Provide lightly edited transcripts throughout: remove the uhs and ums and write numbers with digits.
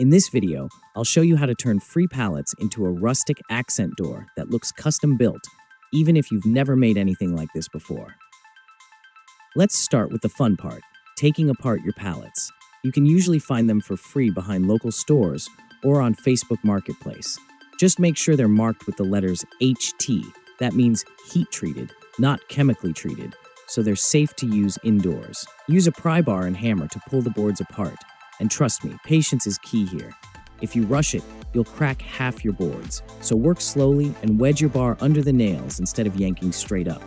In this video, I'll show you how to turn free pallets into a rustic accent door that looks custom built, even if you've never made anything like this before. Let's start with the fun part, taking apart your pallets. You can usually find them for free behind local stores or on Facebook Marketplace. Just make sure they're marked with the letters HT. That means heat treated, not chemically treated, so they're safe to use indoors. Use a pry bar and hammer to pull the boards apart. And trust me, patience is key here. If you rush it, you'll crack half your boards. So work slowly and wedge your bar under the nails instead of yanking straight up.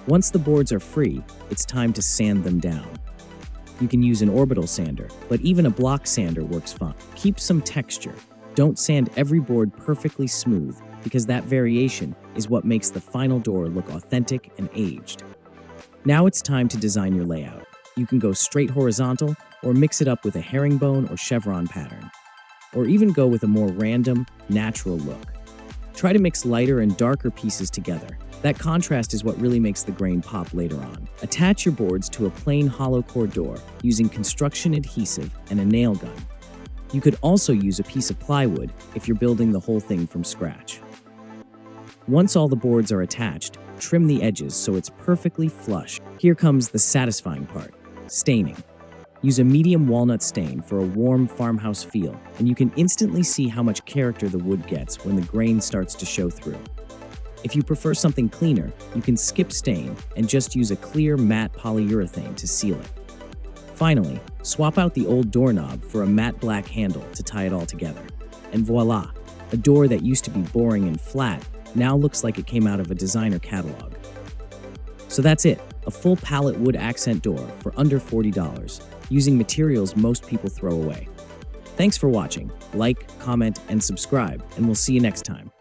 Once the boards are free, it's time to sand them down. You can use an orbital sander, but even a block sander works fine. Keep some texture. Don't sand every board perfectly smooth, because that variation is what makes the final door look authentic and aged. Now it's time to design your layout. You can go straight horizontal or mix it up with a herringbone or chevron pattern, or even go with a more random, natural look. Try to mix lighter and darker pieces together. That contrast is what really makes the grain pop later on. Attach your boards to a plain hollow core door using construction adhesive and a nail gun. You could also use a piece of plywood if you're building the whole thing from scratch. Once all the boards are attached, trim the edges so it's perfectly flush. Here comes the satisfying part, staining. Use a medium walnut stain for a warm farmhouse feel, and you can instantly see how much character the wood gets when the grain starts to show through. If you prefer something cleaner, you can skip stain and just use a clear matte polyurethane to seal it. Finally, swap out the old doorknob for a matte black handle to tie it all together. And voila, a door that used to be boring and flat now looks like it came out of a designer catalog. So that's it, a full pallet wood accent door for under $40, using materials most people throw away. Thanks for watching. Like, comment, and subscribe, and we'll see you next time.